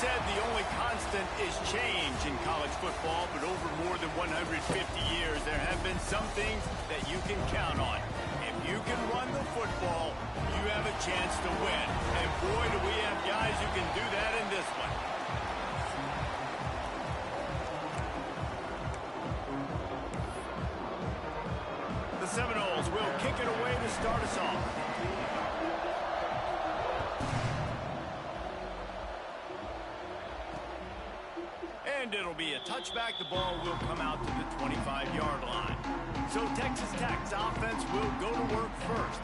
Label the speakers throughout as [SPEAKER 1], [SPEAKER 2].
[SPEAKER 1] said the only constant is change in college football, but over more than 150 years, there have been some things that you can count on. If you can run the football, you have a chance to win. And boy, do we have guys who can do that in this one. The Seminoles will kick it away to start us off. And it'll be a touchback. The ball will come out to the 25-yard line. So Texas Tech's offense will go to work first.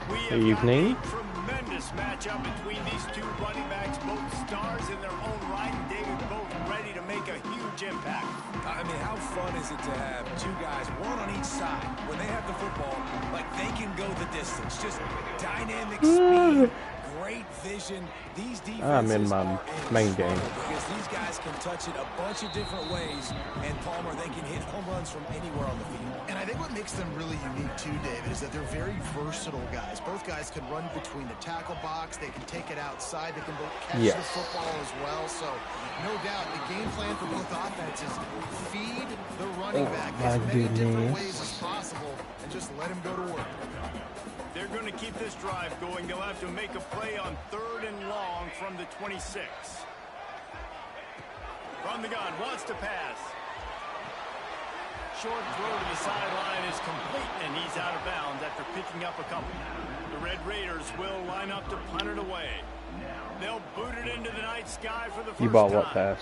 [SPEAKER 1] We have got a tremendous matchup between these two running backs, both stars in their own right, and David, both ready to make a huge impact.
[SPEAKER 2] I mean, how fun is it to have two guys, one on each side, when they have the football, like they can go the distance. Just dynamic speed, great vision. These defenses
[SPEAKER 3] I'm in my main game.
[SPEAKER 2] Because these guys can touch it a bunch of different ways, and Palmer, they can hit home runs from anywhere on the field.
[SPEAKER 4] And I think what makes them really unique too, David, is that they're very versatile guys. Both guys can run between the tackle box. They can take it outside. They can both catch the football as well. So, no doubt, the game plan for both offenses, feed the running back as many different ways as possible and just let him go to work.
[SPEAKER 1] They're going to keep this drive going. They'll have to make a play on 3rd and long from the 26. From the gun, wants to pass. Short throw to the sideline is complete, and he's out of bounds after picking up a couple. The Red Raiders will line up to punt it away. They'll boot it into the night sky for the first time.
[SPEAKER 3] You bought what pass?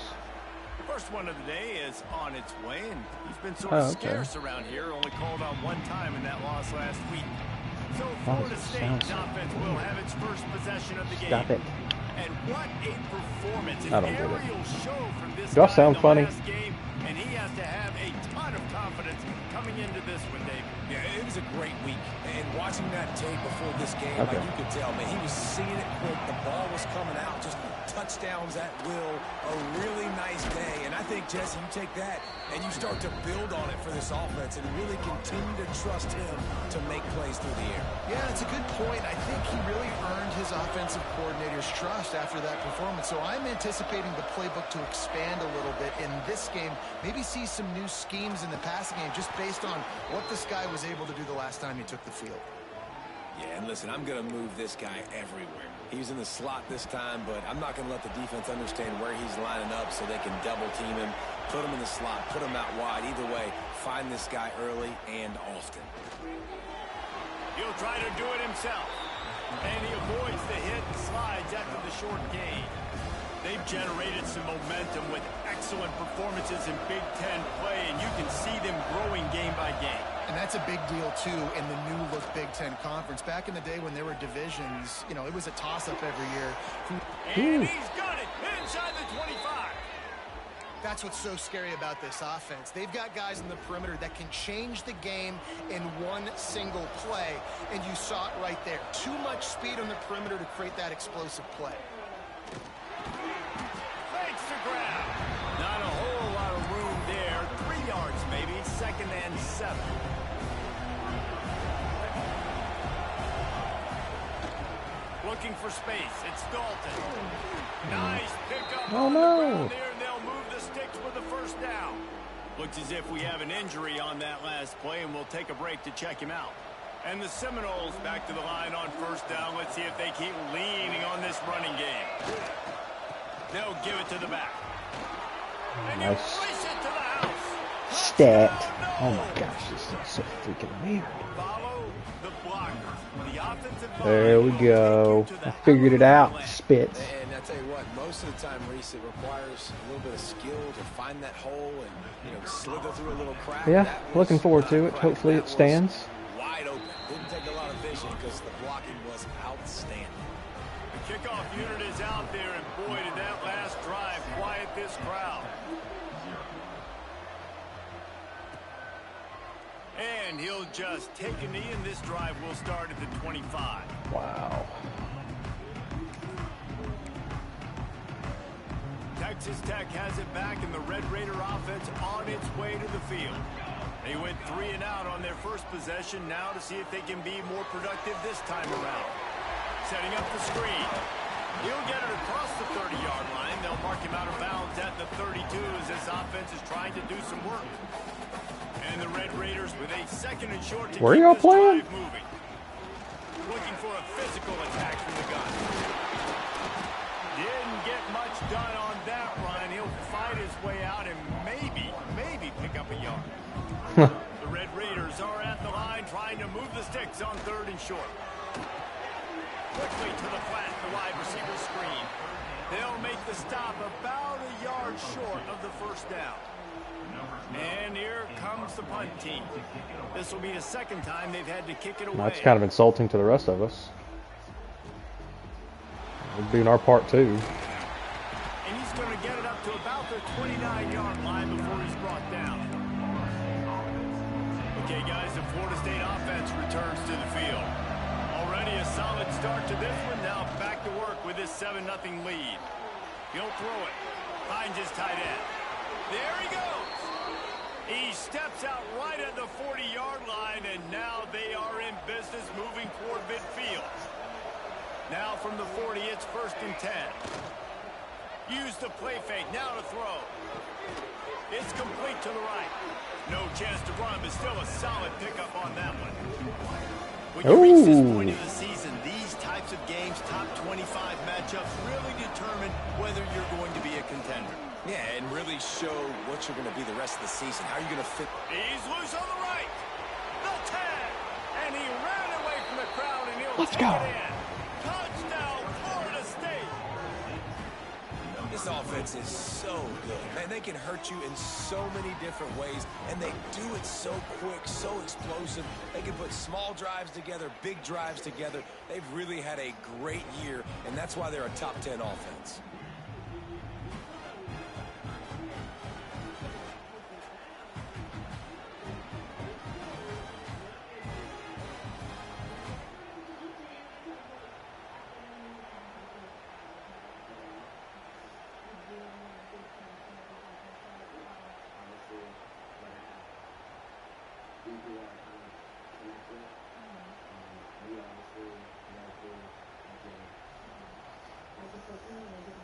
[SPEAKER 1] First one of the day is on its way, and he's been sort of scarce around here. Only called on one time in that loss last week. So Florida State's offense will have its first possession of the game.
[SPEAKER 3] Stop it.
[SPEAKER 1] And what a performance.
[SPEAKER 3] I don't get
[SPEAKER 1] Aerial show from this
[SPEAKER 3] Do I sound funny?
[SPEAKER 1] game, and he has to have a ton of confidence coming into this one, Dave.
[SPEAKER 2] Yeah, it was a great week. And watching that tape before this game, like you could tell, man, he was seeing it quick. The ball was coming out, just touchdowns at will. A really nice day. And I think, Jesse, you take that and you start to build on it for this offense and really continue to trust him to make plays through the air.
[SPEAKER 4] Yeah, it's a good point. I think he really earned his offensive coordinator's trust after that performance. So I'm anticipating the playbook to expand a little bit in this game. Maybe see some new schemes in the passing game just based on what this guy was able to do the last time he took the field.
[SPEAKER 2] Yeah, and listen, I'm going to move this guy everywhere. He's in the slot this time, but I'm not going to let the defense understand where he's lining up so they can double team him, put him in the slot, put him out wide. Either way, find this guy early and often.
[SPEAKER 1] He'll try to do it himself. And he avoids the hit and slides after the short gain. They've generated some momentum with excellent performances in Big Ten play, and you can see them growing game by game.
[SPEAKER 4] And that's a big deal, too, in the new-look Big Ten Conference. Back in the day when there were divisions, you know, it was a toss-up every year.
[SPEAKER 1] And he's got it inside the 25.
[SPEAKER 4] That's what's so scary about this offense. They've got guys in the perimeter that can change the game in one single play, and you saw it right there. Too much speed on the perimeter to create that explosive play.
[SPEAKER 1] Fakes the grab. Not a whole lot of room there. 3 yards maybe. 2nd and 7. Looking for space. It's Dalton. Nice pickup on the ground there, and they'll move the sticks with the first down. Looks as if we have an injury on that last play, and we'll take a break to check him out. And the Seminoles back to the line on first down. Let's see if they keep leaning on this running game. They'll give it to the back. And you place it to the house.
[SPEAKER 3] Stat. Oh my gosh, this is so freaking weird.
[SPEAKER 1] Follow the blockers. The offensive line.
[SPEAKER 3] There we go. I figured it out. Spits.
[SPEAKER 2] And I tell you what, most of the time, Reese, it requires a little bit of skill to find that hole and, you know, slither through a little crack.
[SPEAKER 3] Yeah, looking forward to it. Hopefully it stands.
[SPEAKER 2] Wide open. Didn't take a lot of vision because the blocking was outstanding.
[SPEAKER 1] The kickoff unit is out there, and boy, did that last drive quiet this crowd. And he'll just take a knee, and this drive will start at the 25.
[SPEAKER 3] Wow.
[SPEAKER 1] Texas Tech has it back, and the Red Raider offense on its way to the field. They went 3 and out on their first possession, now to see if they can be more productive this time around. Setting up the screen. He'll get it across the 30-yard line. They'll mark him out of bounds at the 32 as this offense is trying to do some work. And the Red Raiders with a second and short to
[SPEAKER 3] Where
[SPEAKER 1] keep
[SPEAKER 3] y'all
[SPEAKER 1] this
[SPEAKER 3] playing?
[SPEAKER 1] drive moving. Looking for a physical attack from the gun. Didn't get much done on that run. He'll fight his way out and maybe pick up a yard. The Red Raiders are at the line trying to move the sticks on 3rd and short. Quickly to the flat, the wide receiver screen. They'll make the stop about a yard short of the first down. And here comes the punt team. This will be the second time they've had to kick it away.
[SPEAKER 3] That's kind of insulting to the rest of us. We're doing our part too.
[SPEAKER 1] And he's going to get it up to about the 29-yard line before he's brought down. Okay, guys, the Florida State offense returns to the field. Already a solid start to this one. Now back to work with this 7-0 lead. He'll throw it. Finds his tight end. There he goes. He steps out right at the 40-yard line, and now they are in business moving toward midfield. Now from the 40, it's 1st and 10. Use the play fake. Now to throw. It's complete to the right. No chance to run, but still a solid pickup on that one. When you reach this point of the season, these types of games, top 25 matchups, really determine whether you're going to be a contender.
[SPEAKER 2] Yeah, and really show what you're going to be the rest of the season. How are you going to fit?
[SPEAKER 1] He's loose on the right. The tag. And he ran away from the crowd, and he'll
[SPEAKER 3] Let's
[SPEAKER 1] take
[SPEAKER 3] go.
[SPEAKER 1] it in. Touchdown, Florida State.
[SPEAKER 2] This offense is so good. Man, they can hurt you in so many different ways, and they do it so quick, so explosive. They can put small drives together, big drives together. They've really had a great year, and that's why they're a top 10 offense.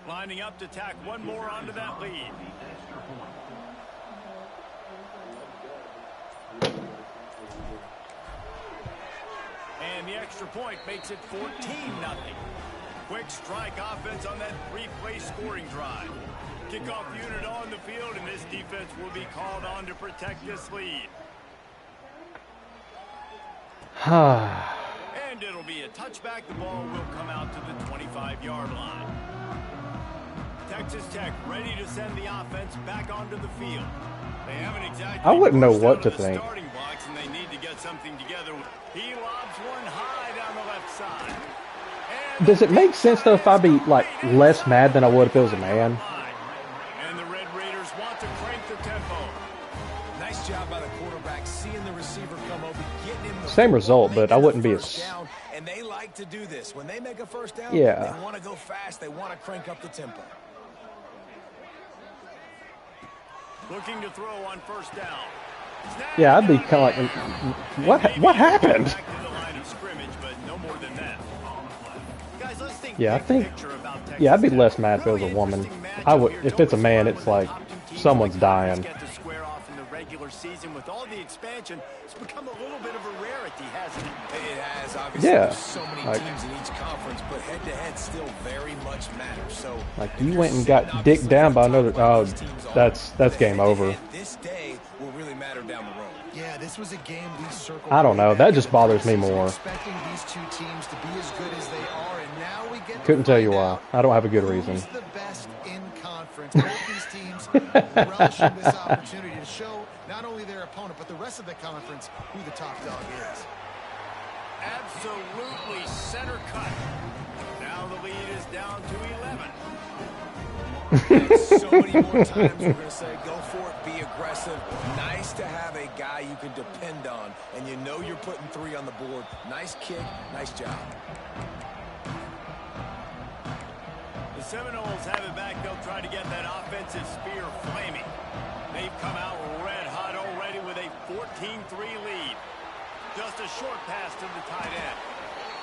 [SPEAKER 1] Lining up to tack one more onto that lead. And the extra point makes it 14-0. Quick strike offense on that 3-play scoring drive. Kickoff unit on the field, and this defense will be called on to protect this lead. And it'll be a touchback. The ball will come out to the 25-yard line. Texas Tech ready to send the offense back onto the field. They haven't exactly
[SPEAKER 3] I wouldn't know
[SPEAKER 1] burst
[SPEAKER 3] what
[SPEAKER 1] out
[SPEAKER 3] to
[SPEAKER 1] of the
[SPEAKER 3] think.
[SPEAKER 1] starting blocks, and they need to get something together. He lobs one high down the left side. And
[SPEAKER 3] Does it make sense though if I be like less mad than I would if it was a man?
[SPEAKER 1] And the Red Raiders want to crank the tempo.
[SPEAKER 2] Nice job by the quarterback, seeing the receiver come over, getting him the
[SPEAKER 3] Same result, but I wouldn't be
[SPEAKER 2] first
[SPEAKER 3] as
[SPEAKER 2] down, and they like to do this. When they make a first down,
[SPEAKER 3] Yeah.
[SPEAKER 2] they want to go fast, they want to crank up the tempo.
[SPEAKER 1] Looking to throw on first down.
[SPEAKER 3] Yeah, I'd be kind of like, what happened?
[SPEAKER 1] Back to the line of scrimmage, but no more than that. Guys, let's think
[SPEAKER 3] Yeah, I
[SPEAKER 1] big
[SPEAKER 3] think.
[SPEAKER 1] picture about Texas
[SPEAKER 3] Yeah, I'd be
[SPEAKER 1] Tech.
[SPEAKER 3] less mad if it was a
[SPEAKER 1] Really
[SPEAKER 3] woman.
[SPEAKER 1] interesting matchup
[SPEAKER 3] I would.
[SPEAKER 1] here.
[SPEAKER 3] If it's a
[SPEAKER 1] Don't
[SPEAKER 3] man,
[SPEAKER 1] forget
[SPEAKER 3] it's
[SPEAKER 1] when the
[SPEAKER 3] like
[SPEAKER 1] top two teams
[SPEAKER 3] someone's
[SPEAKER 1] like the
[SPEAKER 3] dying.
[SPEAKER 1] Raiders get to square off in the regular season. With all the expansion, it's become a little bit of a rarity, hasn't it?
[SPEAKER 2] It has, obviously.
[SPEAKER 3] Yeah,
[SPEAKER 2] There's so many
[SPEAKER 3] like-
[SPEAKER 2] teams in each conference, but head-to-head still very much matters. So,
[SPEAKER 3] Like
[SPEAKER 2] if
[SPEAKER 3] you
[SPEAKER 2] you're
[SPEAKER 3] went and
[SPEAKER 2] sitting
[SPEAKER 3] got
[SPEAKER 2] obviously
[SPEAKER 3] dicked down
[SPEAKER 2] at
[SPEAKER 3] by
[SPEAKER 2] the top
[SPEAKER 3] another.
[SPEAKER 2] of one
[SPEAKER 3] Oh,
[SPEAKER 2] of these teams on,
[SPEAKER 3] that's
[SPEAKER 2] the
[SPEAKER 3] game over.
[SPEAKER 2] head-to-head This day will really matter down the road.
[SPEAKER 4] Yeah, this was a game we circled.
[SPEAKER 3] I don't know.
[SPEAKER 4] way
[SPEAKER 3] That
[SPEAKER 4] back
[SPEAKER 3] just
[SPEAKER 4] in the
[SPEAKER 3] bothers me
[SPEAKER 4] preseason,
[SPEAKER 3] more.
[SPEAKER 4] Expecting these two teams to be as good as they are, and now we get to
[SPEAKER 3] Couldn't tell you
[SPEAKER 4] find
[SPEAKER 3] why.
[SPEAKER 4] out
[SPEAKER 3] I don't have a good reason.
[SPEAKER 4] who's the best in conference. Both these teams relishing this opportunity to show not only their opponent, but the rest of the conference who the top dog is.
[SPEAKER 1] Absolutely center cut. Now the lead is down to 11.
[SPEAKER 2] So many more times we're going to say, go for it, be aggressive. Nice to have a guy you can depend on, and you know you're putting 3 on the board. Nice kick, nice job.
[SPEAKER 1] The Seminoles have it back. They'll try to get that offensive spear flaming. They've come out red hot already with a 14-3 lead. Just a short pass to the tight end.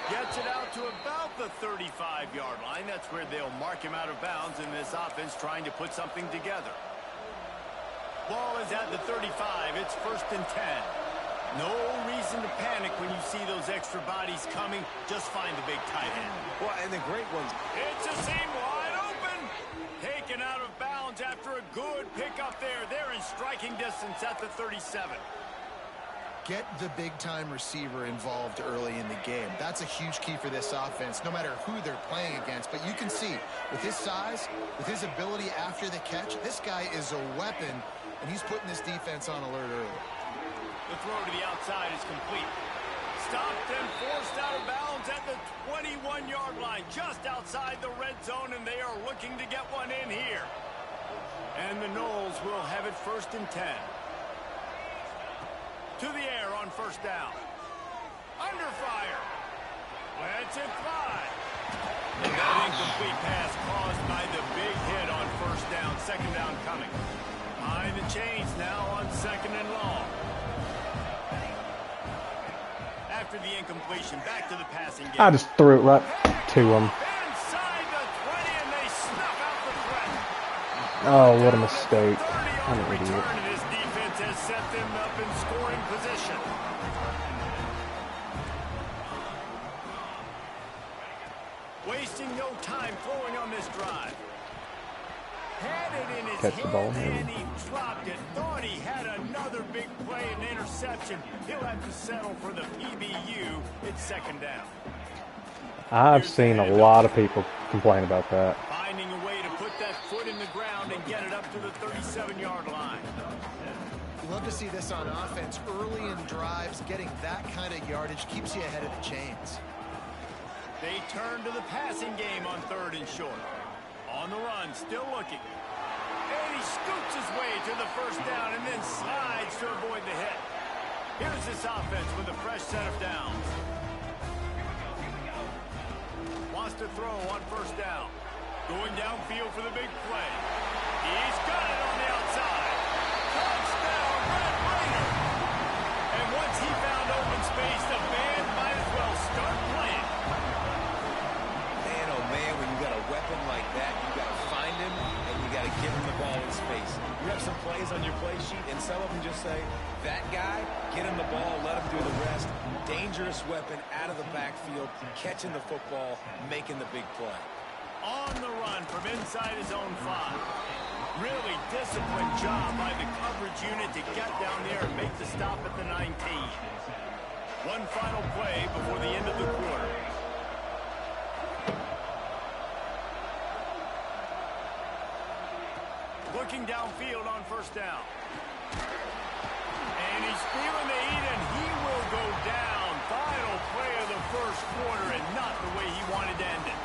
[SPEAKER 1] Gets it out to about the 35-yard line. That's where they'll mark him out of bounds in this offense trying to put something together. Ball is at the 35. It's 1st and 10. No reason to panic when you see those extra bodies coming. Just find the big tight end.
[SPEAKER 2] Well, and the great ones.
[SPEAKER 1] It's a seam wide open. Taken out of bounds after a good pickup there. They're in striking distance at the 37.
[SPEAKER 4] Get the big-time receiver involved early in the game. That's a huge key for this offense, no matter who they're playing against. But you can see, with his size, with his ability after the catch, this guy is a weapon, and he's putting this defense on alert early.
[SPEAKER 1] The throw to the outside is complete. Stopped and forced out of bounds at the 21-yard line, just outside the red zone, and they are looking to get one in here. And the Knowles will have it 1st and 10. To the air on 1st down. Under fire. Lets it fly. And that incomplete pass caused by the big hit on 1st down. 2nd down coming. Behind the chains now on 2nd and long. After the incompletion, back to the passing game.
[SPEAKER 3] I just threw it right to him.
[SPEAKER 1] Inside the 20, and they snuff out the threat.
[SPEAKER 3] Oh, what a mistake. I'm an idiot.
[SPEAKER 1] And his defense has set them up in scoring position. Wasting no time throwing on this drive. Had it in his
[SPEAKER 3] Catch the ball,
[SPEAKER 1] hand, and he dropped it. Thought he had another big play and interception. He'll have to settle for the PBU. It's 2nd down.
[SPEAKER 3] I've seen a lot of people complain about that.
[SPEAKER 1] Finding a way to put that foot in the ground and get it up to the 37-yard line.
[SPEAKER 4] You love to see this on offense. Early in drives, getting that kind of yardage keeps you ahead of the chains.
[SPEAKER 1] They turn to the passing game on 3rd and short. On the run, still looking. And he scoots his way to the 1st down and then slides to avoid the hit. Here's this offense with a fresh set of downs. Wants to throw on 1st down. Going downfield for the big play. He's got it on the outside. Touchdown, Red Raider. And once he found open space, the band might as well start playing.
[SPEAKER 2] Man, oh man, when you got a weapon like that, you got to find him and you got to give him the ball in space. You have some plays on your play sheet, and some of them just say, that guy, get him the ball, let him do the rest. Dangerous weapon out of the backfield, catching the football, making the big play.
[SPEAKER 1] On the run from inside his own 5. Really disciplined job by the coverage unit to get down there and make the stop at the 19. One final play before the end of the quarter. Looking downfield on 1st down. And he's feeling the heat, and he will go down. Final play of the 1st quarter, and not the way he wanted to end it.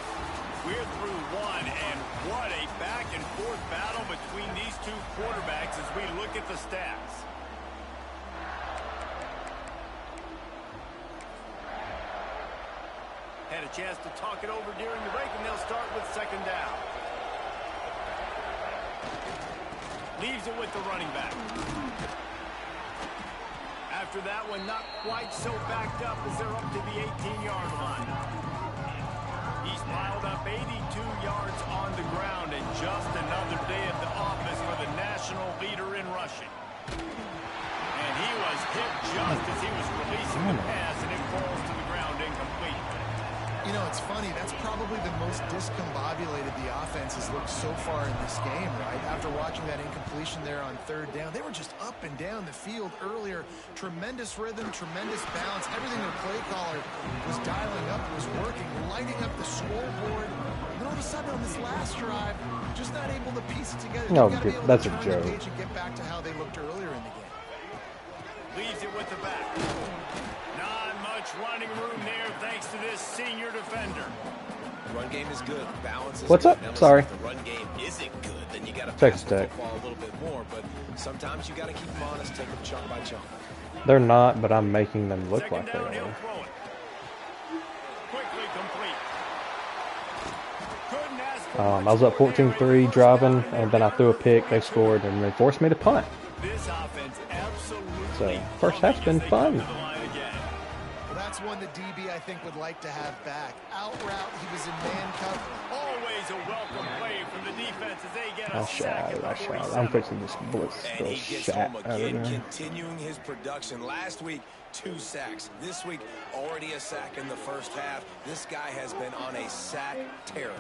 [SPEAKER 1] We're through one, and what a back-and-forth battle between these two quarterbacks as we look at the stats. Had a chance to talk it over during the break, and they'll start with 2nd down. Leaves it with the running back. After that one, not quite so backed up as they're up to the 18-yard line. He's piled up 82 yards on the ground, and just another day at the office for the national leader in rushing. And he was hit just as he was releasing the pass, and it falls to the ground incomplete.
[SPEAKER 4] You know, it's funny. That's probably the most discombobulated the offense has looked so far in this game, right? After watching that incompletion there on 3rd down, they were just up and down the field earlier. Tremendous rhythm, tremendous balance. Everything their play caller was dialing up was working, lighting up the scoreboard. And all of a sudden on this last drive, just not able to piece it together.
[SPEAKER 3] No, that's a joke.
[SPEAKER 4] And get back to how they looked earlier in the game.
[SPEAKER 1] Leaves it with the back. Not much running room there thanks to this senior defender.
[SPEAKER 2] The run game is good. Balance is
[SPEAKER 3] What's
[SPEAKER 2] good.
[SPEAKER 3] up?
[SPEAKER 2] Now,
[SPEAKER 3] Sorry.
[SPEAKER 2] If the run game isn't good, then you got to
[SPEAKER 3] Texas
[SPEAKER 2] pass the
[SPEAKER 3] Tech.
[SPEAKER 2] football a little bit more. But sometimes you got to keep them honest, take them chunk by chunk.
[SPEAKER 3] They're not, but I'm making them look
[SPEAKER 1] 2nd
[SPEAKER 3] like they
[SPEAKER 1] down, he'll
[SPEAKER 3] are.
[SPEAKER 1] throw it. Quickly complete. Couldn't ask for
[SPEAKER 3] I
[SPEAKER 1] much
[SPEAKER 3] was up
[SPEAKER 1] more there.
[SPEAKER 3] 14-3 driving, and then I threw a pick. They scored, and they forced me to punt.
[SPEAKER 1] This offense absolutely
[SPEAKER 3] So, first half's been fun.
[SPEAKER 4] Well, that's one the DB, I think, would like to have back. Out route, he was in man cover.
[SPEAKER 1] Always a welcome play from the defense as they get a sack at the 47.
[SPEAKER 3] I'm fixing this blitz.
[SPEAKER 2] And he gets home again, continuing his production. Last week, 2 sacks. This week, already a sack in the first half. This guy has been on a sack terror.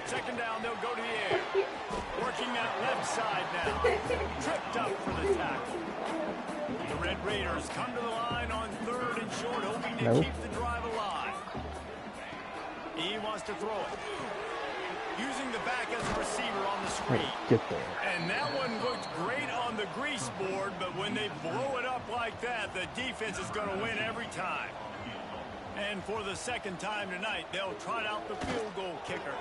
[SPEAKER 1] Second down, they'll go to the air. Working that left side now. Tripped up for the tackle. The Red Raiders come to the line on 3rd and short, hoping to keep the drive alive. He wants to throw it. Using the back as a receiver on the screen.
[SPEAKER 3] Get there.
[SPEAKER 1] And that one looked great on the grease board, but when they blow it up like that, the defense is going to win every time. And for the second time tonight, they'll trot out the field goal kicker.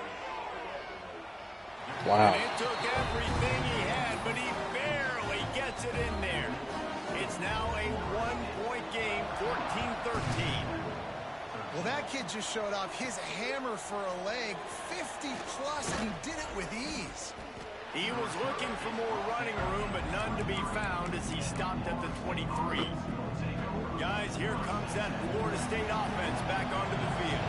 [SPEAKER 3] Wow.
[SPEAKER 1] And it took everything he had, but he barely gets it in there. It's now a 1-point game, 14-13.
[SPEAKER 4] Well, that kid just showed off his hammer for a leg, 50-plus, and he did it with ease.
[SPEAKER 1] He was looking for more running room, but none to be found as he stopped at the 23. Guys, here comes that Florida State offense back onto the field.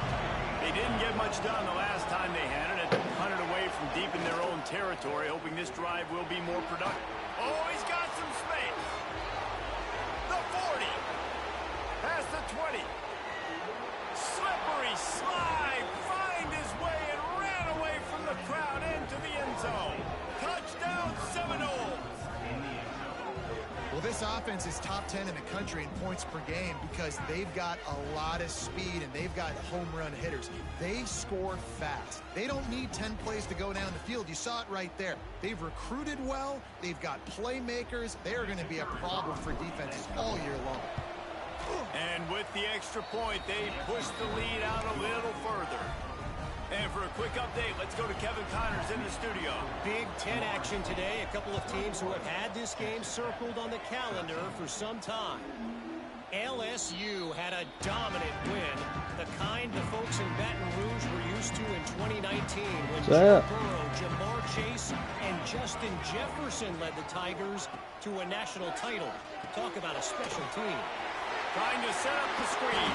[SPEAKER 1] They didn't get much done the last time they had it. They punted away from deep in their own territory, hoping this drive will be more productive. Oh, he's got some space. The 40. Past the 20. Slippery slide. Find his way and ran away from the crowd into the end zone. Touchdown, Seminoles.
[SPEAKER 4] Well, this offense is top 10 in the country in points per game because they've got a lot of speed and they've got home run hitters. They score fast. They don't need 10 plays to go down the field. You saw it right there. They've recruited well. They've got playmakers. They are going to be a problem for defenses all year long.
[SPEAKER 1] And with the extra point, they push the lead out a little further. And for a quick update, let's go to Kevin Connors in the studio.
[SPEAKER 5] Big Ten action today. A couple of teams who have had this game circled on the calendar for some time. LSU had a dominant win, the kind the folks in Baton Rouge were used to in 2019 when Joe Burrow, Jamar Chase, and Justin Jefferson led the Tigers to a national title. Talk about a special team.
[SPEAKER 1] Trying to set up the screen.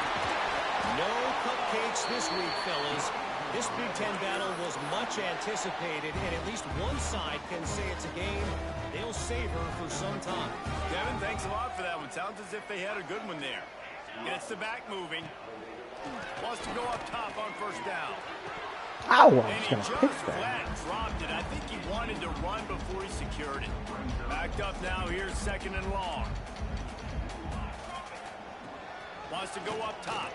[SPEAKER 5] No cupcakes this week, fellas. This Big Ten battle was much anticipated, and at least one side can say it's a game they'll savor for some time.
[SPEAKER 1] Devin, thanks a lot for that one. Sounds as if they had a good one there. Gets the back moving. Wants to go up top on first down.
[SPEAKER 3] Ow,
[SPEAKER 1] And he just flat dropped it. I think he wanted to run before he secured it. Backed up now. Here's 2nd and long. Wants to go up top.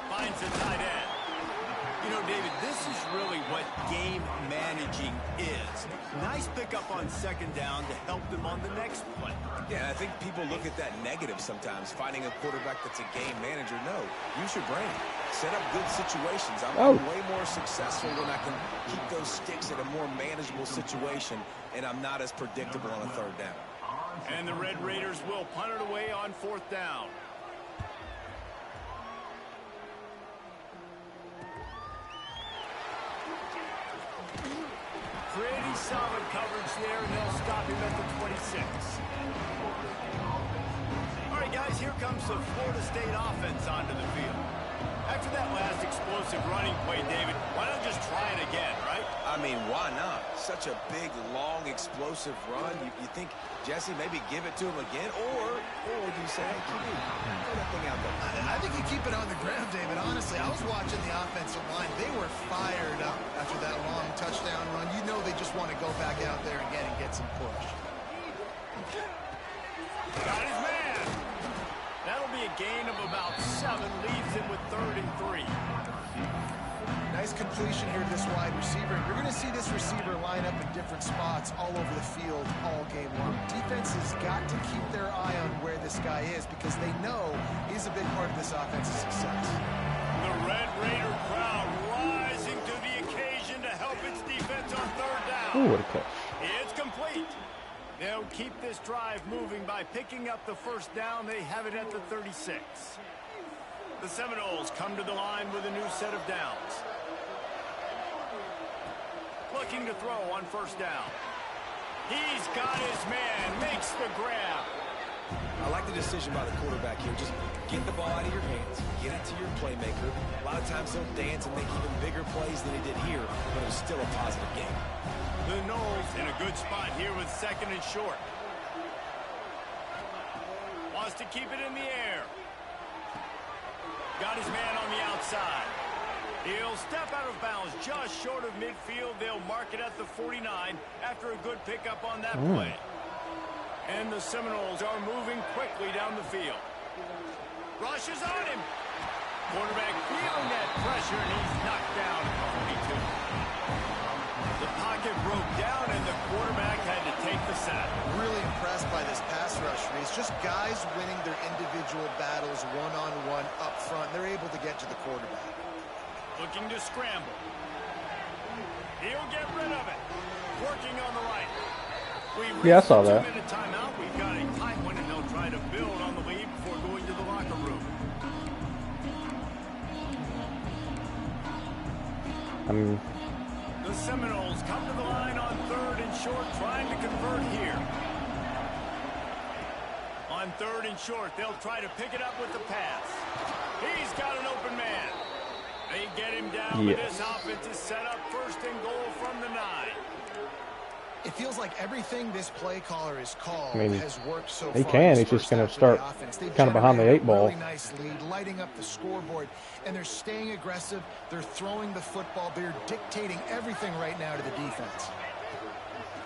[SPEAKER 1] Finds the tight end. You know, David, this is really what game managing is. Nice pickup on 2nd down to help them on the next play.
[SPEAKER 2] Yeah, I think people look at that negative sometimes, finding a quarterback that's a game manager. No, use your brain. Set up good situations. I'm way more successful when I can keep those sticks at a more manageable situation, and I'm not as predictable on a 3rd down.
[SPEAKER 1] And the Red Raiders will punt it away on 4th down. Pretty solid coverage there, and they'll stop him at the 26. All right, guys, here comes the Florida State offense onto the field. After that last explosive running play, David, why not just try it again, right?
[SPEAKER 2] I mean, why not? Such a big, long, explosive run. You think, Jesse, maybe give it to him again? Or would you say, hey, keep it, throw that thing out there?
[SPEAKER 4] I think you keep it on the ground, David. Honestly, I was watching the offensive line. They were fired up after that long touchdown run. You know they just want to go back out there again and get some push.
[SPEAKER 1] Got his man. That'll be a gain of about 7. Leaves him with 3rd and 3.
[SPEAKER 4] Nice completion here to this wide receiver. You're going to see this receiver line up in different spots all over the field all game long. Defense has got to keep their eye on where this guy is because they know he's a big part of this offense's success.
[SPEAKER 1] The Red Raider crowd rising to the occasion to help its defense on 3rd down.
[SPEAKER 3] Ooh, what a catch.
[SPEAKER 1] It's complete. They'll keep this drive moving by picking up the 1st down. They have it at the 36. The Seminoles come to the line with a new set of downs. Looking to throw on 1st down. He's got his man, makes the grab.
[SPEAKER 2] I like the decision by the quarterback here. Just get the ball out of your hands, get it to your playmaker. A lot of times he'll dance and make even bigger plays than he did here, but it was still a positive game.
[SPEAKER 1] The Knowles in a good spot here with 2nd and short. Wants to keep it in the air. Got his man on the outside. He'll step out of bounds just short of midfield. They'll mark it at the 49 after a good pickup on that play. And the Seminoles are moving quickly down the field. Rushes on him. Quarterback feeling that pressure, and he's knocked down at 42. The pocket broke down, and the quarterback had to take the sack.
[SPEAKER 4] Really impressed by this pass rush, Reese. Just guys winning their individual battles one-on-one up front. They're able to get to the quarterback.
[SPEAKER 1] Looking to scramble. He'll get rid of it. Working on the right.
[SPEAKER 3] Yeah, I saw that.
[SPEAKER 1] Timeout. We've got a tight one, and they'll try to build on the lead before going to the locker room. The Seminoles come to the line on 3rd and short, trying to convert here. On 3rd and short, they'll try to pick it up with the pass. He's got an open man. They get him down, but this offense is set up 1st and goal from the 9.
[SPEAKER 4] It feels like everything this play caller has called has worked so far.
[SPEAKER 3] He can. He's just going to start kind of behind the 8 ball.
[SPEAKER 4] Really nice lead, lighting up the scoreboard, and they're staying aggressive. They're throwing the football. They're dictating everything right now to the defense.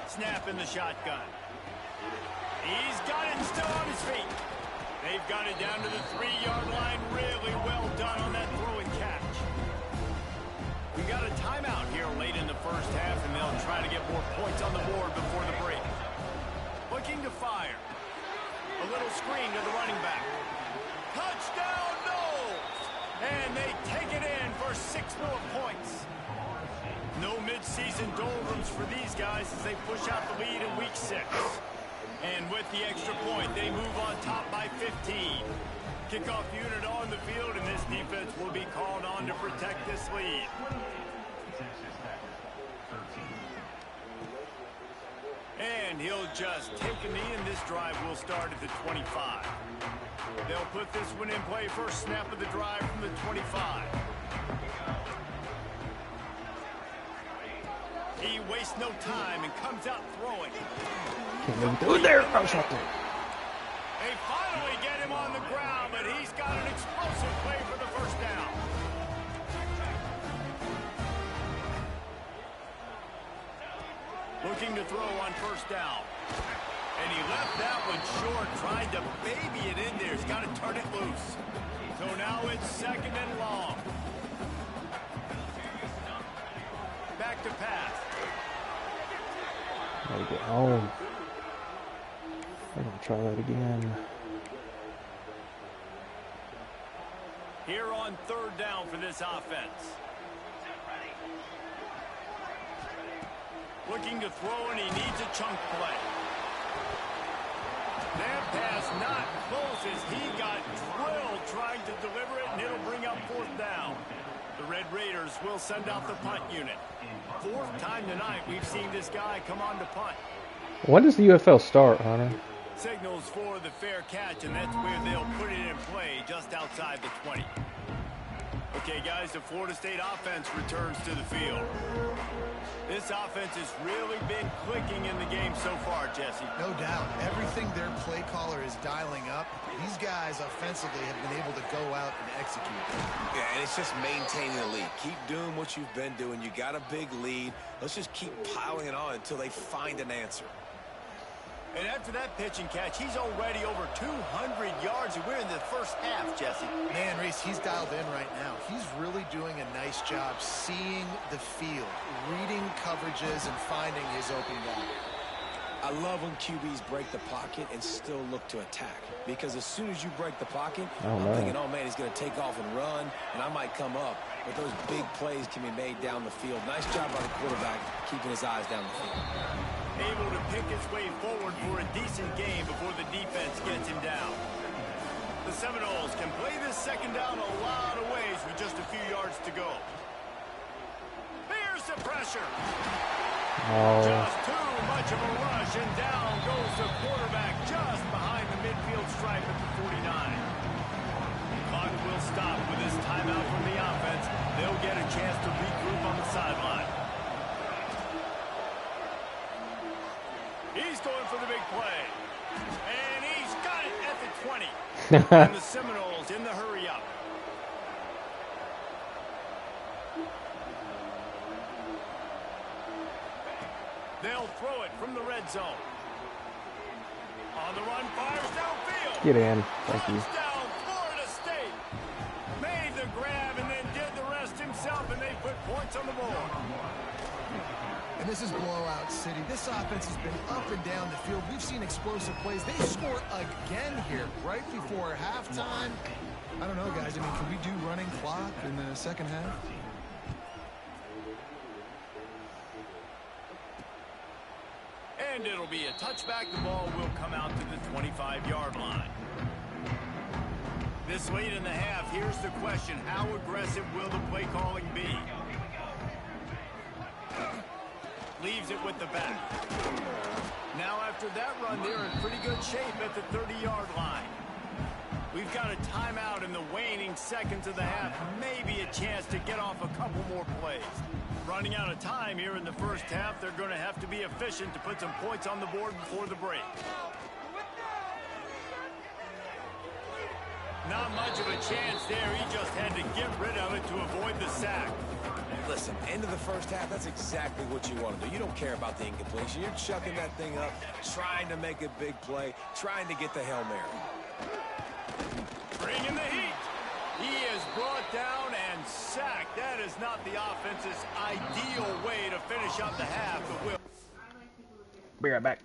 [SPEAKER 1] Snap in the shotgun. He's got it still on his feet. They've got it down to the 3-yard line. Really well done on that throw and catch. We got a timeout here late in the first half, and they'll try to get more points on the board before the break. Looking to fire. A little screen to the running back. Touchdown, Knowles! And they take it in for 6 more points. No midseason doldrums for these guys as they push out the lead in week 6. And with the extra point, they move on top by 15. Kickoff unit on the field, and this defense will be called on to protect this lead. And he'll just take a knee, and this drive will start at the 25. They'll put this one in play. First snap of the drive from the 25. He wastes no time and comes out throwing.
[SPEAKER 3] Can't do it there. I was right there.
[SPEAKER 1] They finally get him on the ground, but he's got an explosive play for the first down. Looking to throw on first down. And he left that one short, trying to baby it in there. He's got to turn it loose. So now it's 2nd and long. Back to pass.
[SPEAKER 3] Gotta get home. I'm going to try that again.
[SPEAKER 1] Here on 3rd down for this offense. Looking to throw, and he needs a chunk play. That pass not close as he got drilled trying to deliver it, and it'll bring up 4th down. The Red Raiders will send out the punt unit. 4th time tonight we've seen this guy come on to punt.
[SPEAKER 3] When does the UFL start, Hunter?
[SPEAKER 1] Signals for the fair catch, and that's where they'll put it in play just outside the 20. Okay, guys, the Florida State offense returns to the field. This offense has really been clicking in the game so far, Jesse.
[SPEAKER 4] No doubt. Everything their play caller is dialing up, these guys offensively have been able to go out and execute.
[SPEAKER 2] Yeah, and it's just maintaining the lead. Keep doing what you've been doing. You got a big lead. Let's just keep piling it on until they find an answer.
[SPEAKER 1] And after that pitch and catch, he's already over 200 yards, and we're in the first half, Jesse.
[SPEAKER 4] Man, Reese, he's dialed in right now. He's really doing a nice job seeing the field, reading coverages, and finding his open guy.
[SPEAKER 2] I love when QBs break the pocket and still look to attack. Because as soon as you break the pocket, I'm thinking, oh, man, he's going to take off and run, and I might come up. But those big plays can be made down the field. Nice job by the quarterback keeping his eyes down the field.
[SPEAKER 1] Able to pick his way forward for a decent game before the defense gets him down. The Seminoles can play this 2nd down a lot of ways with just a few yards to go. Here's the pressure. Just too much of a rush, and down goes the quarterback just behind the midfield stripe. 20. And the Seminoles in the hurry-up. They'll throw it from the red zone. On the run, fires downfield.
[SPEAKER 3] Get in. Thank you.
[SPEAKER 1] Touchdown, Florida State. Made the grab and then did the rest himself, and they put points on the board.
[SPEAKER 4] And this is blowout city. This offense has been up and down the field. We've seen explosive plays. They score again here right before halftime. I don't know, guys. I mean, can we do running clock in the second half?
[SPEAKER 1] And it'll be a touchback. The ball will come out to the 25-yard line. This late in the half, here's the question. How aggressive will the play calling be? Leaves it with the back. Now after that run, they're in pretty good shape at the 30-yard line. We've got a timeout in the waning seconds of the half. Maybe a chance to get off a couple more plays. Running out of time here in the first half. They're going to have to be efficient to put some points on the board before the break. Not much of a chance there. He just had to get rid of it to avoid the sack.
[SPEAKER 2] Listen, end of the first half, that's exactly what you want to do. You don't care about the incompletion. You're chucking that thing up, trying to make a big play, trying to get the Hail Mary.
[SPEAKER 1] Bringing the heat. He is brought down and sacked. That is not the offense's ideal way to finish up the half, but will.
[SPEAKER 3] Be right back.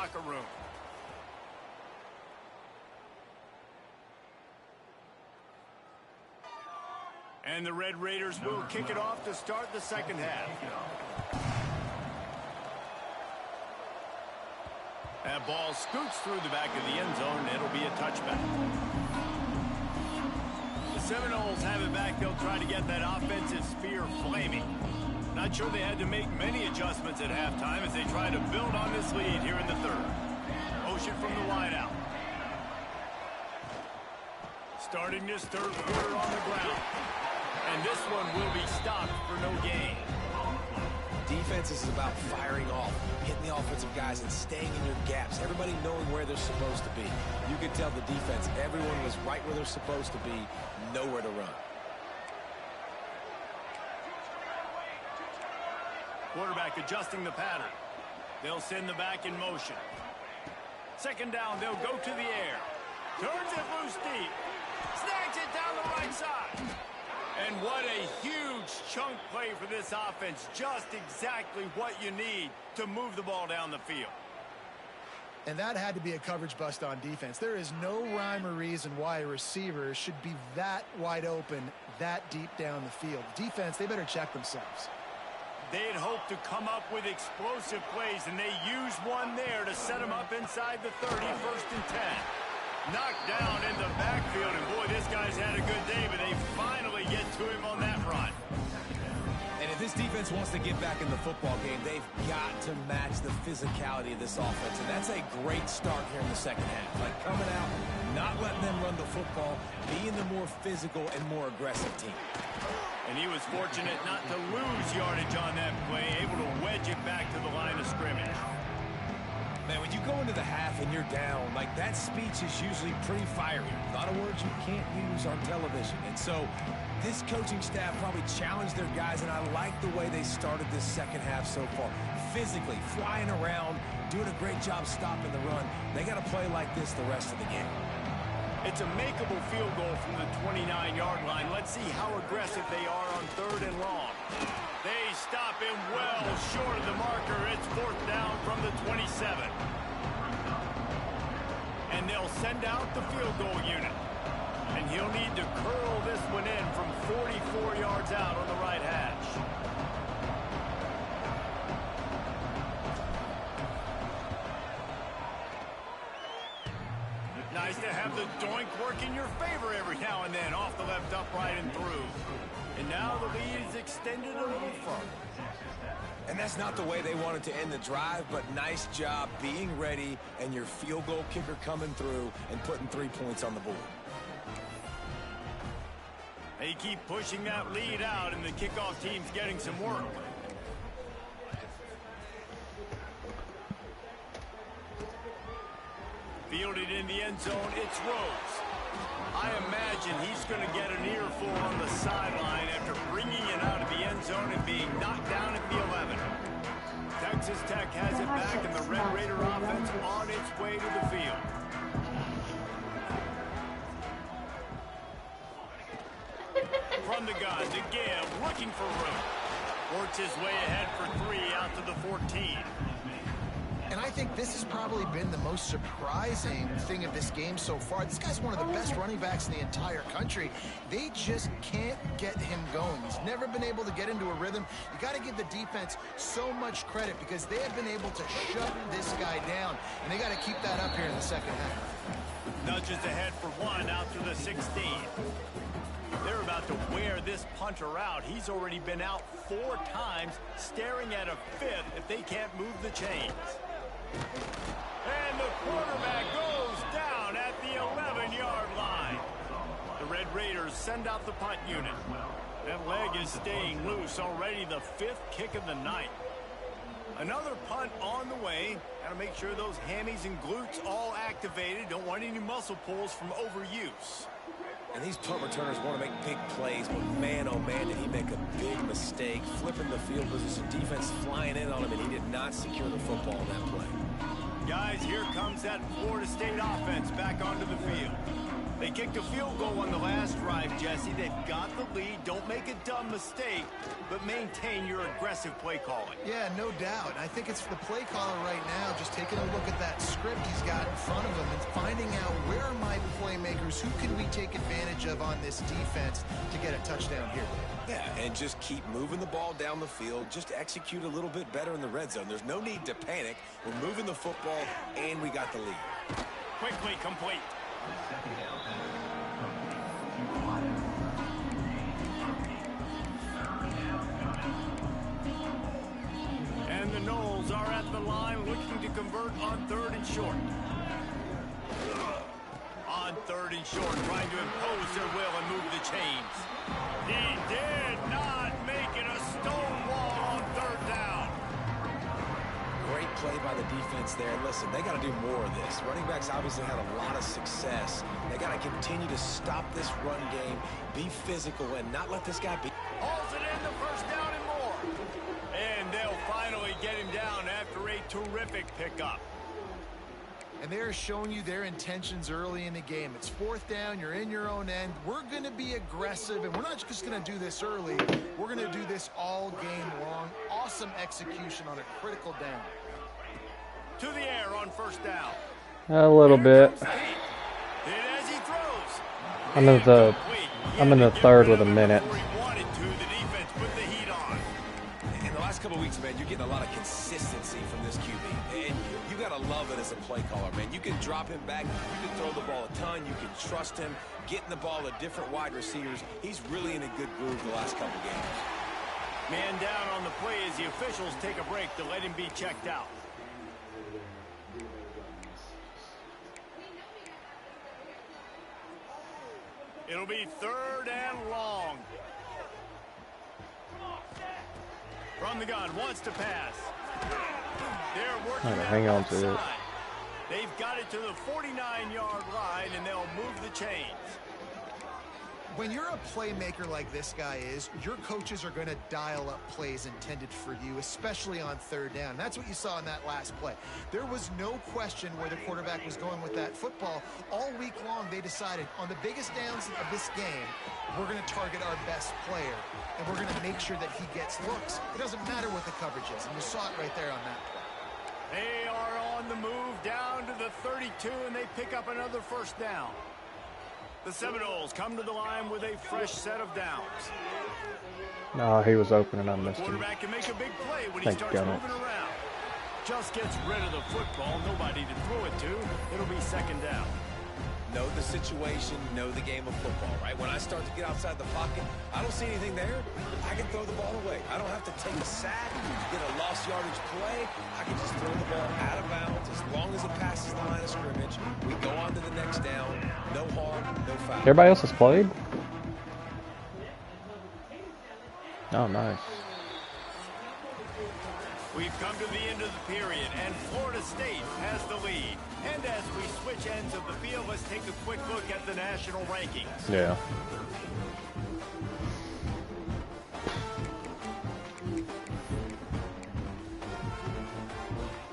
[SPEAKER 1] locker room. And the Red Raiders will kick it off to start the second half. That ball scoots through the back of the end zone, and it'll be a touchback. The Seminoles have it back. They'll try to get that offensive spear flaming. Not sure they had to make many adjustments at halftime as they try to build on this lead here in the third. Motion from the wideout. Starting this third quarter on the ground. And this one will be stopped for no gain.
[SPEAKER 2] Defense is about firing off, hitting the offensive guys and staying in your gaps. Everybody knowing where they're supposed to be. You could tell the defense, everyone was right where they're supposed to be, nowhere to run.
[SPEAKER 1] Quarterback adjusting the pattern. They'll send the back in motion. Second down, they'll go to the air. Turns it loose deep. Snags it down the right side. And what a huge chunk play for this offense. Just exactly what you need to move the ball down the field.
[SPEAKER 4] And that had to be a coverage bust on defense. There is no rhyme or reason why a receiver should be that wide open, that deep down the field. Defense, they better check themselves.
[SPEAKER 1] They'd hoped to come up with explosive plays, and they used one there to set them up inside the 30, 1st and 10. Knocked down in the backfield, and boy, this guy's had a good day, but they finally get to him on that run.
[SPEAKER 2] And if this defense wants to get back in the football game, they've got to match the physicality of this offense, and that's a great start here in the second half. Like coming out, not letting them run the football, being the more physical and more aggressive team.
[SPEAKER 1] And he was fortunate not to lose yardage on that play, able to wedge it back to the line of scrimmage.
[SPEAKER 2] Man, when you go into the half and you're down, like that speech is usually pretty fiery. A lot of words you can't use on television. And so this coaching staff probably challenged their guys, and I like the way they started this second half so far. Physically, flying around, doing a great job stopping the run. They got to play like this the rest of the game.
[SPEAKER 1] It's a makeable field goal from the 29-yard line. Let's see how aggressive they are on 3rd and long. They stop him well short of the marker. It's 4th down from the 27. And they'll send out the field goal unit. And he'll need to curl this one in from 44 yards out on the right hash. Nice to have the doink work in your favor every now and then, off the left upright and through. And now the lead is extended a little further.
[SPEAKER 2] And that's not the way they wanted to end the drive, but nice job being ready and your field goal kicker coming through and putting 3 points on the board.
[SPEAKER 1] They keep pushing that lead out, and the kickoff team's getting some work. Fielded in the end zone, it's Rose. I imagine he's going to get an earful on the sideline after bringing it out of the end zone and being knocked down at the 11. Texas Tech has it back, and the Red Raider offense on its way to the field. From the gun to give, looking for room. Works his way ahead for 3 out to the 14.
[SPEAKER 4] And I think this has probably been the most surprising thing of this game so far. This guy's one of the best running backs in the entire country. They just can't get him going. He's never been able to get into a rhythm. You got to give the defense so much credit because they have been able to shut this guy down. And they got to keep that up here in the second half.
[SPEAKER 1] Nudges ahead for 1 out to the 16. They're about to wear this punter out. He's already been out 4 times, staring at a 5th if they can't move the chains. And the quarterback goes down at the 11-yard line. The Red Raiders send out the punt unit. That leg is staying loose, already the 5th kick of the night. Another punt on the way. Got to make sure those hammies and glutes all activated. Don't want any muscle pulls from overuse.
[SPEAKER 2] And these punt returners want to make big plays, but man, oh man, did he make a big mistake, flipping the field position, defense flying in on him, and he did not secure the football on that play.
[SPEAKER 1] Guys, here comes that Florida State offense back onto the field. They kicked a field goal on the last drive, Jesse. They've got the lead. Don't make a dumb mistake, but maintain your aggressive play calling.
[SPEAKER 4] Yeah, no doubt. I think it's the play caller right now just taking a look at that script he's got in front of him and finding out where are my playmakers, who can we take advantage of on this defense to get a touchdown here.
[SPEAKER 2] Yeah, and just keep moving the ball down the field. Just execute a little bit better in the red zone. There's no need to panic. We're moving the football, and we got the lead.
[SPEAKER 1] Quickly complete. And the Knowles are at the line looking to convert on 3rd and short. On 3rd and short, trying to impose their will and move the chains. He did not make it a stone wall on 3rd down.
[SPEAKER 2] Great play by the defense there. Listen, they got to do more of this. Running backs obviously had a lot of success. They got to continue to stop this run game, be physical, and not let this guy be.
[SPEAKER 1] Hauls it in, the 1st down and more. And they'll finally get him down after a terrific pickup.
[SPEAKER 4] And they're showing you their intentions early in the game. It's 4th down, you're in your own end. We're going to be aggressive, and we're not just going to do this early. We're going to do this all game long. Awesome execution on a critical down.
[SPEAKER 1] To the air on 1st down.
[SPEAKER 3] A little bit.
[SPEAKER 1] As he throws.
[SPEAKER 3] I'm in the 3rd with a minute.
[SPEAKER 2] In the last couple of weeks, man, you're getting a lot of consistency from this QB. And you got to love it as a play caller, man. You can drop him back. You can throw the ball a ton. You can trust him. Getting the ball to different wide receivers. He's really in a good groove the last couple of games.
[SPEAKER 1] Man down on the play as the officials take a break to let him be checked out. It'll be 3rd and long. From the gun, wants to pass. They're working
[SPEAKER 3] hang on to it.
[SPEAKER 1] They've got it to the 49-yard line, and they'll move the chains.
[SPEAKER 4] When you're a playmaker like this guy is, your coaches are going to dial up plays intended for you, especially on 3rd down. That's what you saw in that last play. There was no question where the quarterback was going with that football. All week long, they decided on the biggest downs of this game, we're going to target our best player, and we're going to make sure that he gets looks. It doesn't matter what the coverage is, and you saw it right there on that play.
[SPEAKER 1] They are on the move down to the 32, and they pick up another 1st down. The Seminoles come to the line with a fresh set of downs.
[SPEAKER 3] No, he was open and I missed him.
[SPEAKER 1] Quarterback can make a big play when he starts moving around. Just gets rid of the football, nobody to throw it to. It'll be 2nd down.
[SPEAKER 2] Know the situation, know the game of football, right? When I start to get outside the pocket, I don't see anything there. I can throw the ball away. I don't have to take a sack, get a lost yardage play. I can just throw the ball out of bounds as long as it passes the line of scrimmage. We go on to the next down. No harm, no foul.
[SPEAKER 3] Everybody else has played? Oh, nice.
[SPEAKER 1] We've come to the end of the period, and Florida State has the lead. And as we switch ends of the field, let's take a quick look at the national rankings.
[SPEAKER 3] Yeah.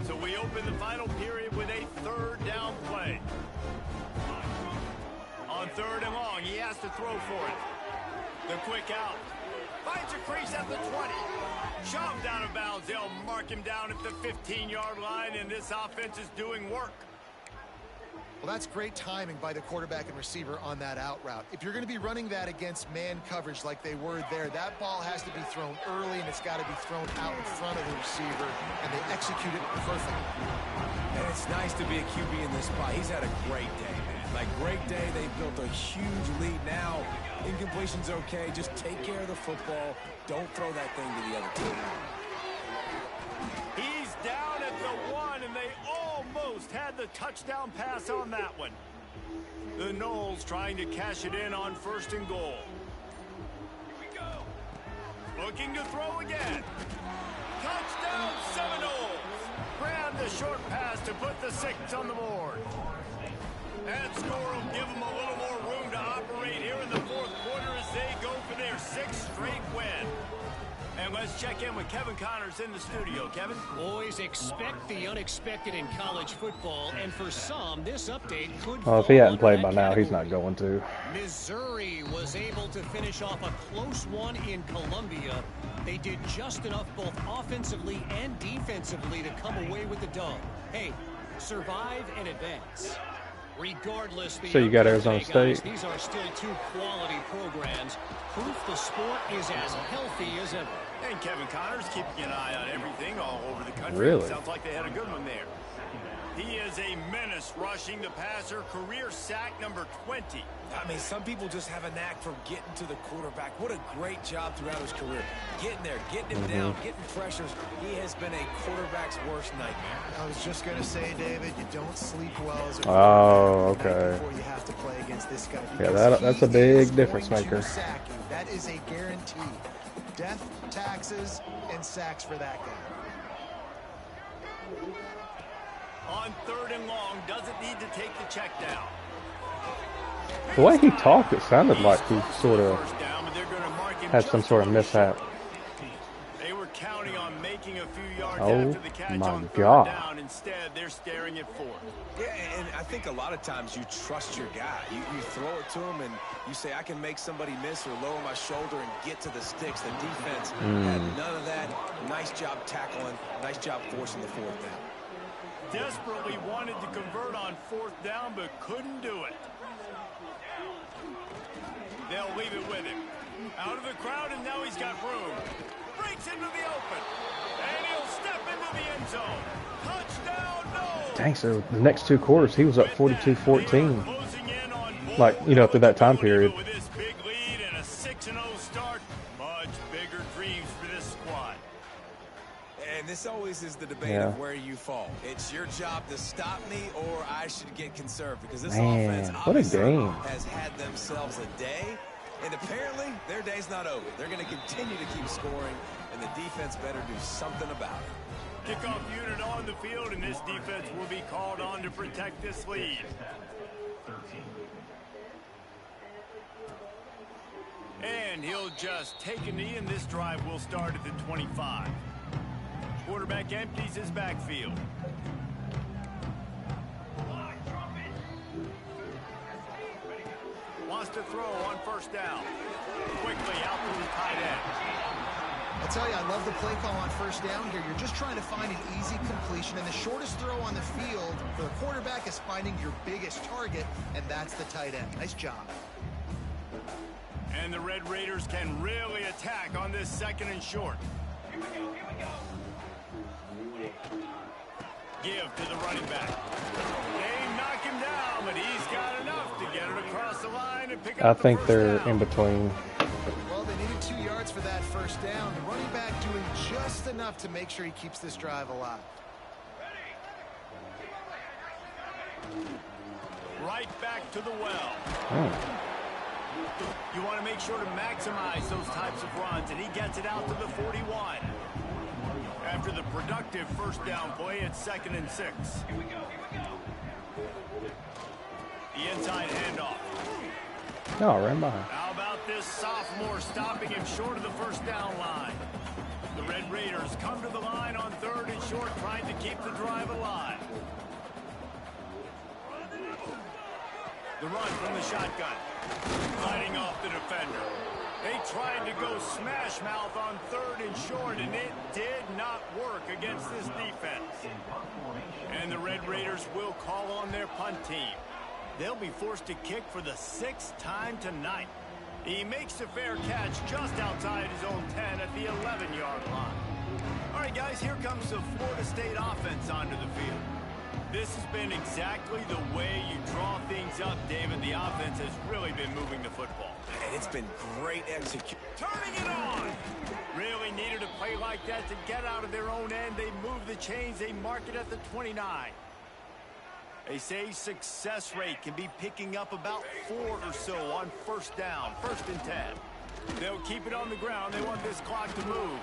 [SPEAKER 1] So we open the final period with a 3rd down play. On 3rd and long, he has to throw for it. The quick out. Finds a crease at the 20. Shoved out of bounds. They'll mark him down at the 15-yard line, and this offense is doing work.
[SPEAKER 4] Well, that's great timing by the quarterback and receiver on that out route. If you're going to be running that against man coverage like they were there, that ball has to be thrown early, and it's got to be thrown out in front of the receiver, and they execute it perfectly.
[SPEAKER 2] And it's nice to be a QB in this spot. He's had a great day, man. Like, great day. They've built a huge lead now. Incompletion's okay. Just take care of the football. Don't throw that thing to the other team.
[SPEAKER 1] He's down at the 1, and they almost had the touchdown pass on that one. The Knowles trying to cash it in on 1st and goal. Here we go. Looking to throw again. Touchdown Seminoles. Grabbed the short pass to put the 6 on the board. That score will give them a little more room to operate here in the 4th quarter as they go for their 6th straight win. And And let's check in with Kevin Connors in the studio. Kevin?
[SPEAKER 5] Boys, expect the unexpected in college football, and for some, this update could
[SPEAKER 3] Well, if he hadn't played by now, he's not going to.
[SPEAKER 5] Missouri was able to finish off a close one in Columbia. They did just enough both offensively and defensively to come away with the dub. Hey, survive and advance. Regardless,
[SPEAKER 3] So you got Arizona State.
[SPEAKER 5] These are still two quality programs. Proof the sport is as healthy as ever.
[SPEAKER 1] And Kevin Connors keeping an eye on everything all over the country.
[SPEAKER 3] Really?
[SPEAKER 1] Sounds like they had a good one there. He is a menace rushing the passer. Career sack number 20.
[SPEAKER 2] I mean, some people just have a knack for getting to the quarterback. What a great job throughout his career. Getting there, getting him down, getting pressures. He has been a quarterback's worst nightmare.
[SPEAKER 4] I was just going to say, David, you don't sleep well as a
[SPEAKER 3] Oh,
[SPEAKER 4] quarterback
[SPEAKER 3] okay.
[SPEAKER 4] before you have to play against this guy.
[SPEAKER 3] Yeah, that's a big difference
[SPEAKER 4] going to
[SPEAKER 3] maker.
[SPEAKER 4] sack you. That is a guarantee. Death, taxes, and sacks for that guy.
[SPEAKER 1] On 3rd and long, doesn't need to take the check down.
[SPEAKER 3] The way he talked, it sounded like he sort of had some sort of mishap.
[SPEAKER 1] They were counting on making a few yards
[SPEAKER 3] Oh,
[SPEAKER 1] after the catch
[SPEAKER 3] my
[SPEAKER 1] on 3rd
[SPEAKER 3] God.
[SPEAKER 1] down. Instead, they're staring at 4th.
[SPEAKER 2] Yeah, and I think a lot of times you trust your guy. You throw it to him and you say, I can make somebody miss or lower my shoulder and get to the sticks. The defense had none of that. Nice job tackling. Nice job forcing the 4th down.
[SPEAKER 1] Desperately wanted to convert on 4th down, but couldn't do it. They'll leave it with him. Out of the crowd, and now he's got room. Breaks into the open. And he'll step into the end zone. Touchdown, no!
[SPEAKER 3] Dang, so the next 2 quarters, he was up 42-14. Like, you know, through that time period.
[SPEAKER 1] With this big lead and a 6-0 start, much bigger dreams for this squad.
[SPEAKER 2] And this always is the debate of where you fall. It's your job to stop me or I should get conserved because this offense
[SPEAKER 3] what a
[SPEAKER 2] obviously
[SPEAKER 3] game.
[SPEAKER 2] has had themselves a day. And apparently their day's not over. They're going to continue to keep scoring, and the defense better do something about it.
[SPEAKER 1] Kickoff unit on the field, and this defense will be called on to protect this lead. And he'll just take a knee, and this drive will start at the 25. Quarterback empties his backfield. Wants to throw on 1st down. Quickly out to the tight end.
[SPEAKER 4] I'll tell you, I love the play call on 1st down here. You're just trying to find an easy completion, and the shortest throw on the field for the quarterback is finding your biggest target, and that's the tight end. Nice job.
[SPEAKER 1] And the Red Raiders can really attack on this 2nd and short. Here we go, here we go. Give to the running back. They knock him down, but he's got enough to get it across the line and pick up
[SPEAKER 3] I think
[SPEAKER 1] the
[SPEAKER 3] they're
[SPEAKER 1] 1st down.
[SPEAKER 3] in between.
[SPEAKER 4] Well, they needed 2 yards for that 1st down. The running back doing just enough to make sure he keeps this drive alive.
[SPEAKER 1] Right back to the well.
[SPEAKER 3] Oh.
[SPEAKER 1] You want to make sure to maximize those types of runs, and he gets it out to the 41. After the productive 1st down play, it's 2nd and 6. Here we go, here we go. The inside handoff.
[SPEAKER 3] No, ran by.
[SPEAKER 1] How about this sophomore stopping him short of the 1st down line? The Red Raiders come to the line on 3rd and short, trying to keep the drive alive. The run from the shotgun. Fighting off the defender. They tried to go smash mouth on 3rd and short, and it did not work against this defense. And the Red Raiders will call on their punt team. They'll be forced to kick for the 6th time tonight. He makes a fair catch just outside his own 10 at the 11-yard line. All right, guys, here comes the Florida State offense onto the field. This has been exactly the way you draw things up, David. The offense has really been moving the football.
[SPEAKER 2] And it's been great execution.
[SPEAKER 1] Turning it on! Really needed a play like that to get out of their own end. They move the chains. They mark it at the 29. They say success rate can be picking up about 4 or so on 1st down, 1st and 10. They'll keep it on the ground. They want this clock to move.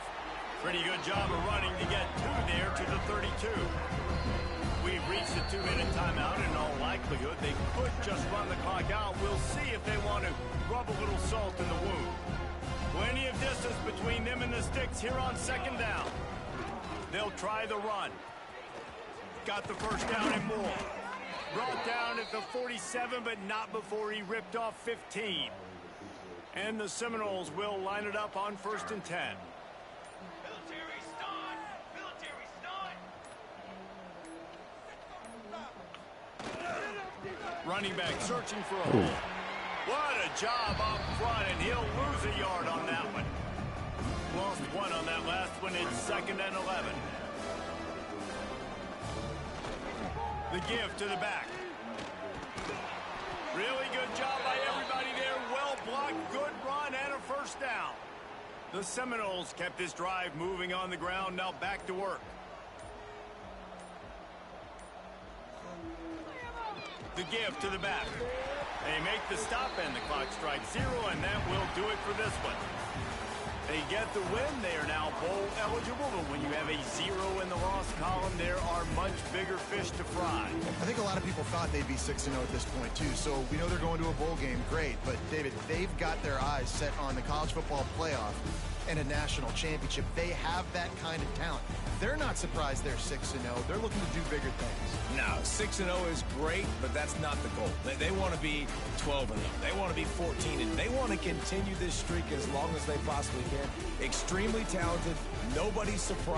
[SPEAKER 1] Pretty good job of running to get 2 there to the 32. We've reached the 2-minute timeout. In all likelihood, they could just run the clock out. We'll see if they want to rub a little salt in the wound. Plenty of distance between them and the sticks here on second down. They'll try the run. Got the first down and more. Brought down at the 47, but not before he ripped off 15. And the Seminoles will line it up on 1st and 10. Running back searching for a hole. What a job up front, and he'll lose a yard on that one. Lost one on that last one. It's 2nd and 11. The give to the back. Really good job by everybody there. Well blocked, good run, and a first down. The Seminoles kept this drive moving on the ground. Now back to work. The give to the back. They make the stop, and the clock strikes 0, and that will do it for this one. They get the win. They are now bowl eligible, but when you have a 0 in the loss column, there are much bigger fish to fry.
[SPEAKER 4] I think a lot of people thought they'd be 6-0 at this point, too. So we know they're going to a bowl game. Great. But, David, they've got their eyes set on the college football playoff and a national championship. They have that kind of talent. They're not surprised they're 6-0. They're looking to do bigger things.
[SPEAKER 2] No, 6-0 is great, but that's not the goal. They want to be 12-0. They want to be 14-0. They want to continue this streak as long as they possibly can. Extremely talented. Nobody's surprised.